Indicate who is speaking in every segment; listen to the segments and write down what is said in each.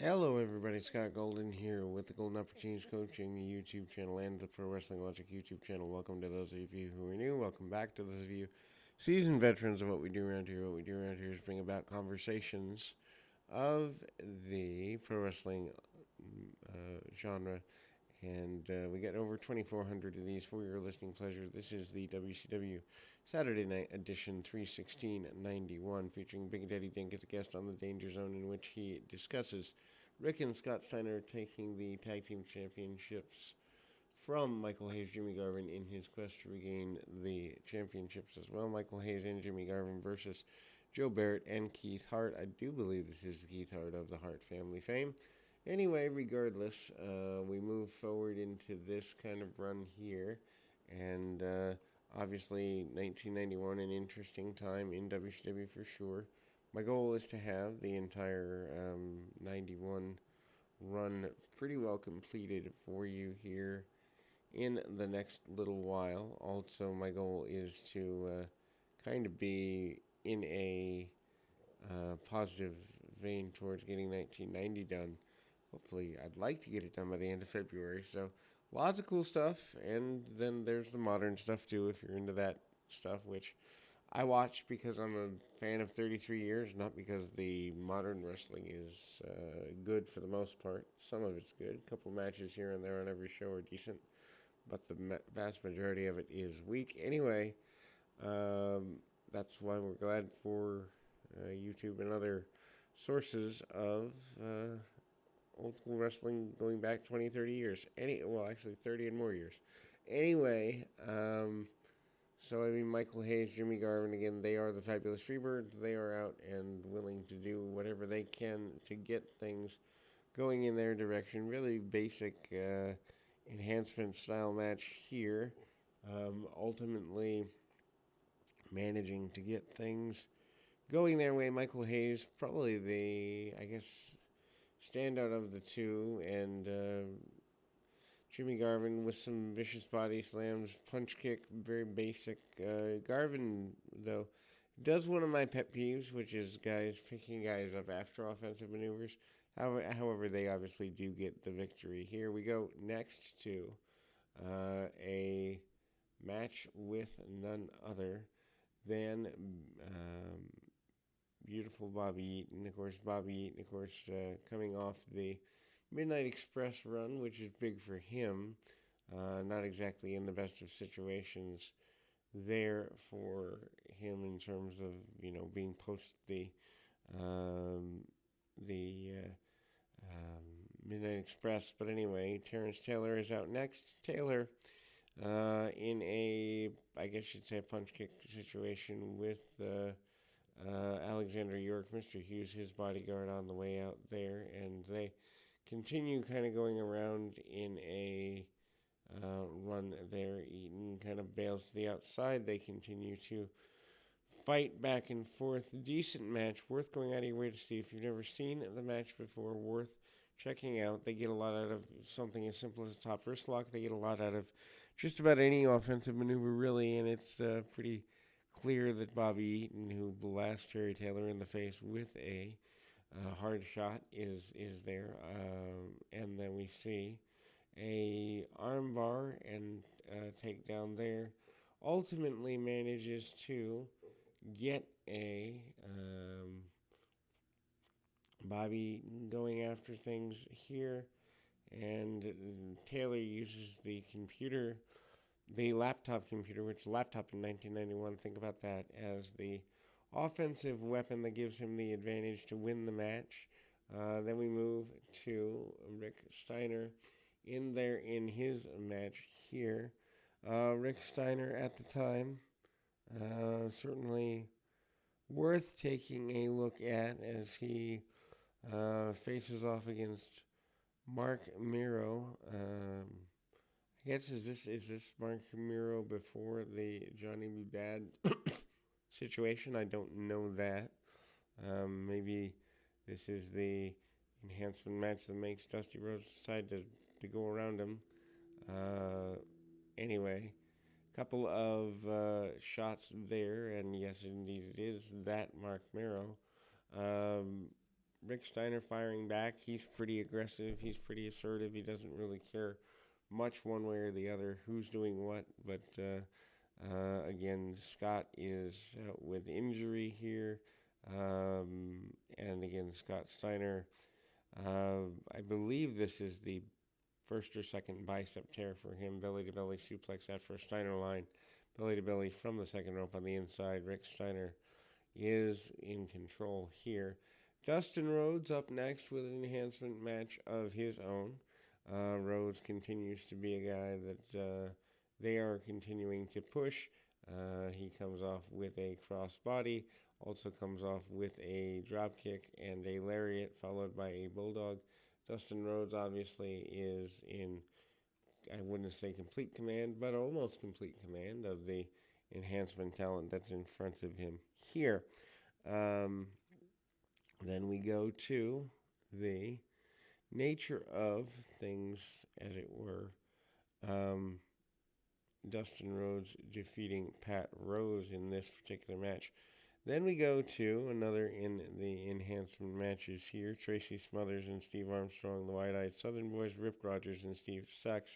Speaker 1: Hello, everybody. Scott Golden here with the Golden Opportunities Coaching YouTube channel and the Pro Wrestling Logic YouTube channel. Welcome to those of you who are new. Welcome back to those of you seasoned veterans of what we do around here. What we do around here is bring about conversations of the pro wrestling genre, and we get over 2,400 of these for your listening pleasure. This is the WCW Saturday Night Edition 31691, featuring Big Daddy Dink as a guest on the Danger Zone, in which he discusses Rick and Scott Steiner taking the tag team championships from Michael Hayes, Jimmy Garvin in his quest to regain the championships as well. Michael Hayes and Jimmy Garvin versus Joe Barrett and Keith Hart. I do believe this is Keith Hart of the Hart family fame. Anyway, regardless, we move forward into this kind of run here, and obviously 1991, an interesting time in WCW for sure. My goal is to have the entire 91 run pretty well completed for you here in the next little while. Also, my goal is to kind of be in a positive vein towards getting 1990 done. Hopefully, I'd like to get it done by the end of February. So, lots of cool stuff. And then there's the modern stuff, too, if you're into that stuff, which I watch because I'm a fan of 33 years, not because the modern wrestling is good for the most part. Some of it's good. A couple matches here and there on every show are decent, but the vast majority of it is weak. Anyway, that's why we're glad for YouTube and other sources of old school wrestling going back 20, 30 years. Actually 30 and more years. Anyway, so Michael Hayes, Jimmy Garvin, again, they are the Fabulous Freebirds. They are out and willing to do whatever they can to get things going in their direction. Really basic enhancement style match here. Ultimately managing to get things going their way. Michael Hayes, probably the, standout of the two, and Jimmy Garvin with some vicious body slams, punch kick, very basic. Garvin, though, does one of my pet peeves, which is guys picking guys up after offensive maneuvers. However, they obviously do get the victory. Here we go next to a match with none other than beautiful Bobby Eaton. Bobby Eaton, coming off the Midnight Express run, which is big for him. Not exactly in the best of situations there for him in terms of, being post the Midnight Express. But anyway, Terence Tailor is out next. Tailor in a, I guess you'd say, a punch kick situation with Alexander York, Mr. Hughes, his bodyguard, on the way out there, and they continue kind of going around in a run there. Eaton kind of bails to the outside. They continue to fight back and forth. Decent match, worth going out of your way to see. If you've never seen the match before, worth checking out. They get a lot out of something as simple as a top wrist lock. They get a lot out of just about any offensive maneuver, really, and it's pretty clear that Bobby Eaton, who blasts Terry Tailor in the face with a hard shot, is there. And then we see a armbar and takedown there. Ultimately manages to get a Bobby going after things here, and Tailor uses the laptop computer, which laptop in 1991, think about that, as the offensive weapon that gives him the advantage to win the match. Then we move to Rick Steiner in his match here. Rick Steiner at the time, certainly worth taking a look at as he faces off against Mark Miro. I guess is this Mark Miro before the Johnny B. Bad situation? I don't know that. Maybe this is the enhancement match that makes Dusty Rhodes decide to go around him. Anyway, couple of shots there, and yes, indeed, it is that Mark Miro. Rick Steiner firing back. He's pretty aggressive. He's pretty assertive. He doesn't really care much one way or the other who's doing what. But again, Scott is out with injury here. And again, Scott Steiner, I believe this is the first or second bicep tear for him. Belly-to-belly suplex that first Steiner line. Belly-to-belly from the second rope on the inside. Rick Steiner is in control here. Dustin Rhodes up next with an enhancement match of his own. Rhodes continues to be a guy that they are continuing to push. He comes off with a crossbody, also comes off with a drop kick and a lariat, followed by a bulldog. Dustin Rhodes obviously is in, I wouldn't say complete command, but almost complete command of the enhancement talent that's in front of him here. Then we go to the nature of things, as it were. Dustin Rhodes defeating Pat Rose in this particular match. Then we go to another in the enhancement matches here. Tracy Smothers and Steve Armstrong, the Wide-Eyed Southern Boys, Rip Rogers and Steve Sachs.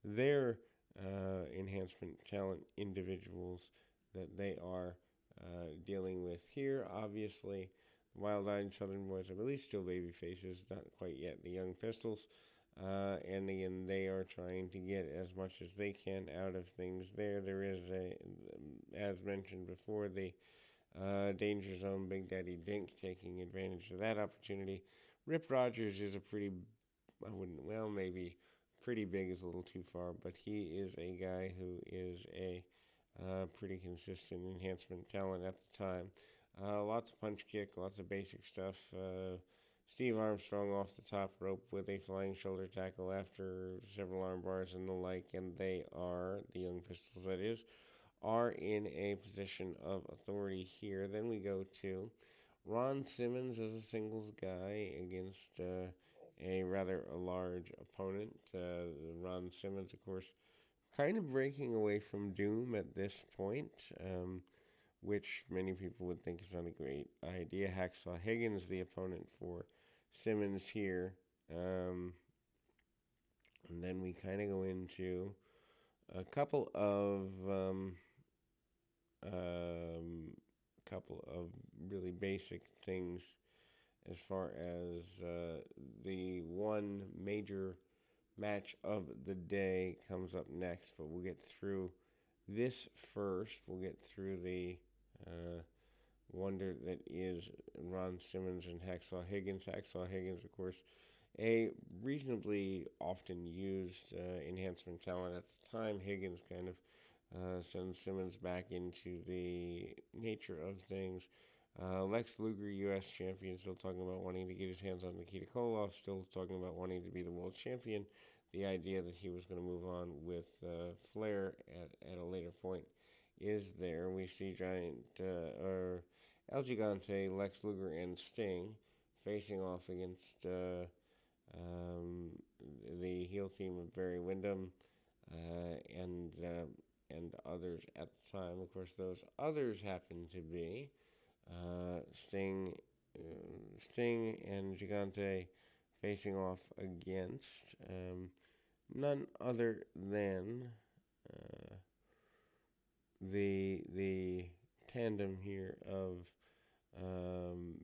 Speaker 1: Their enhancement talent individuals that they are dealing with here. Obviously, Wild-Eyed Southern Boys, I believe, still baby faces, not quite yet the Young Pistols. And again, they are trying to get as much as they can out of things there. There is, as mentioned before, the Danger Zone Big Daddy Dink taking advantage of that opportunity. Rip Rogers is a pretty, maybe pretty big is a little too far, but he is a guy who is a pretty consistent enhancement talent at the time. Lots of punch kick, lots of basic stuff. Steve Armstrong off the top rope with a flying shoulder tackle after several arm bars and the like, and they are, the Young Pistols that is, are in a position of authority here. Then we go to Ron Simmons as a singles guy against a rather large opponent. Ron Simmons, of course, kind of breaking away from Doom at this point, which many people would think is not a great idea. Hacksaw Higgins, the opponent for Simmons here. And then we kind of go into a couple of really basic things as far as the one major match of the day comes up next, but we'll get through this first. We'll get through the wonder that is Ron Simmons and Hacksaw Higgins. Hacksaw Higgins, of course, a reasonably often used enhancement talent at the time. Higgins kind of sends Simmons back into the nature of things. Lex Luger, U.S. champion, still talking about wanting to get his hands on Nikita Koloff, still talking about wanting to be the world champion. The idea that he was going to move on with Flair at a later point is there. We see El Gigante, Lex Luger, and Sting facing off against the heel team of Barry Windham and others at the time. Of course, those others happen to be Sting and Gigante facing off against none other than the tandem here of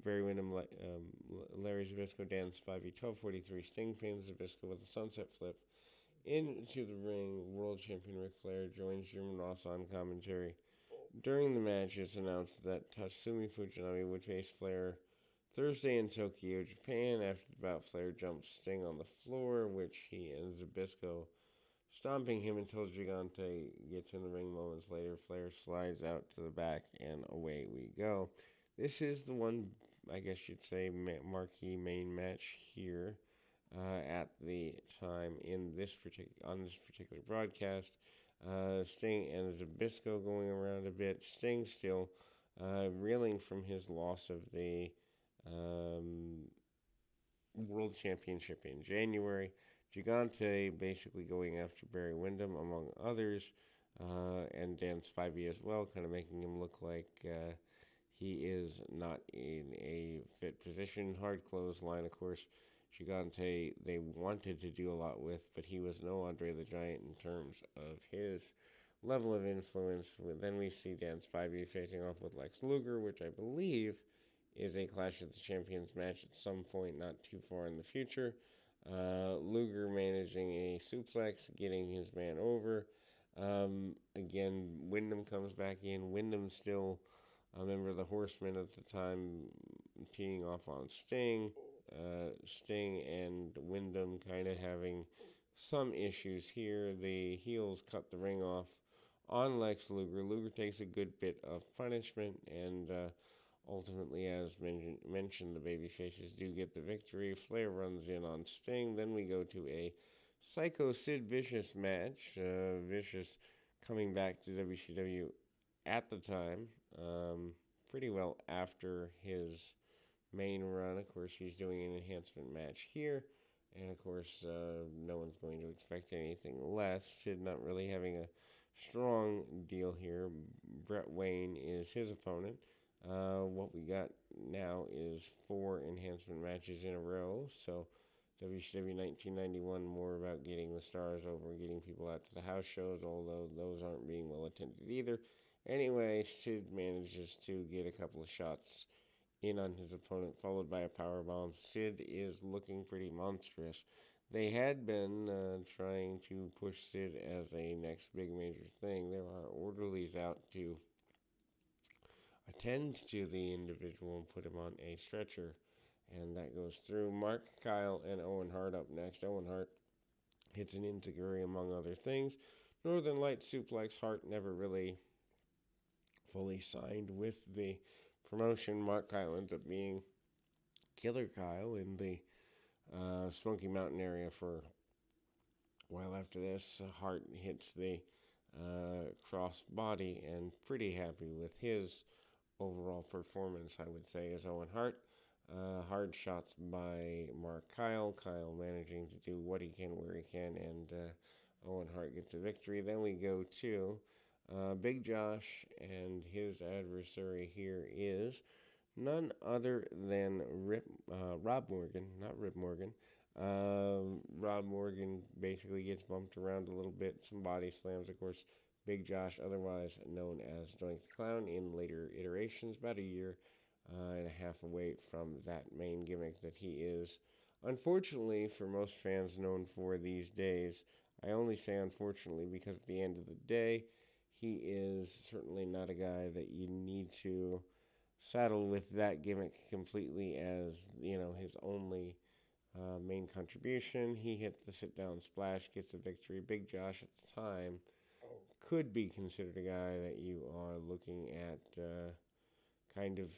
Speaker 1: Barry Windham, Larry Zbyszko, Dan Spivey, 12:43. Sting pins Zbyszko with a sunset flip into the ring. World champion Ric Flair joins Jim Ross on commentary. During the match, it's announced that Tatsumi Fujinami would face Flair Thursday in Tokyo, Japan. After the bout, Flair jumps Sting on the floor, which he and Zbyszko stomping him until Gigante gets in the ring moments later. Flair slides out to the back, and away we go. This is the one, I guess you'd say, marquee main match here at the time in this particular broadcast. Sting and Zbyszko going around a bit. Sting still reeling from his loss of the World Championship in January. Gigante basically going after Barry Windham, among others, and Dan Spivey as well, kind of making him look like he is not in a fit position. Hard clothesline, of course, Gigante they wanted to do a lot with, but he was no Andre the Giant in terms of his level of influence. Then we see Dan Spivey facing off with Lex Luger, which I believe is a Clash of the Champions match at some point not too far in the future. Luger managing a suplex, getting his man over. Again, Wyndham comes back in. Wyndham still a member of the Horsemen at the time, teeing off on Sting. Sting and Wyndham kind of having some issues here. The heels cut the ring off on Lex Luger. Luger takes a good bit of punishment, and ultimately, as mentioned, the babyfaces do get the victory. Flair runs in on Sting. Then we go to a Psycho Sid Vicious match. Vicious coming back to WCW at the time, pretty well after his main run. Of course, he's doing an enhancement match here, and of course, no one's going to expect anything less. Sid not really having a strong deal here. Brett Wayne is his opponent. What we got now is 4 enhancement matches in a row, so WCW 1991 more about getting the stars over and getting people out to the house shows, although those aren't being well attended either. Anyway, Sid manages to get a couple of shots in on his opponent, followed by a powerbomb. Sid is looking pretty monstrous. They had been trying to push Sid as a next big major thing. There are orderlies out to attend to the individual and put him on a stretcher, and that goes through. Mark, Kyle, and Owen Hart up next. Owen Hart hits an enziguri among other things. Northern Light suplex. Hart never really fully signed with the promotion. Mark Kyle ends up being Killer Kyle in the Smoky Mountain area for a while after this. Hart hits the cross body, and pretty happy with his overall performance, I would say, is Owen Hart. Hard shots by Mark Kyle. Kyle managing to do what he can where he can, and Owen Hart gets a victory. Then we go to Big Josh, and his adversary here is none other than Rob Morgan, not Rip Morgan. Rob Morgan basically gets bumped around a little bit, some body slams, of course. Big Josh, otherwise known as Doink the Clown in later iterations, about a year and a half away from that main gimmick that he is, unfortunately, for most fans, known for these days. I only say unfortunately because at the end of the day, he is certainly not a guy that you need to saddle with that gimmick completely as, his only main contribution. He hits the sit-down splash, gets a victory. Big Josh at the time could be considered a guy that you are looking at kind of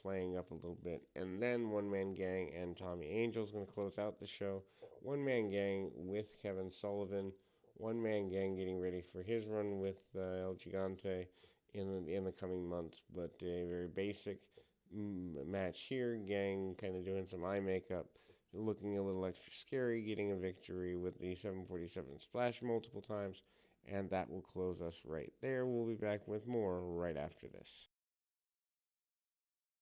Speaker 1: playing up a little bit. And then One Man Gang and Tommy Angel's going to close out the show. One Man Gang with Kevin Sullivan. One Man Gang getting ready for his run with El Gigante in the coming months. But a very basic match here. Gang kind of doing some eye makeup, looking a little extra scary, getting a victory with the 747 splash multiple times. And that will close us right there. We'll be back with more right after this.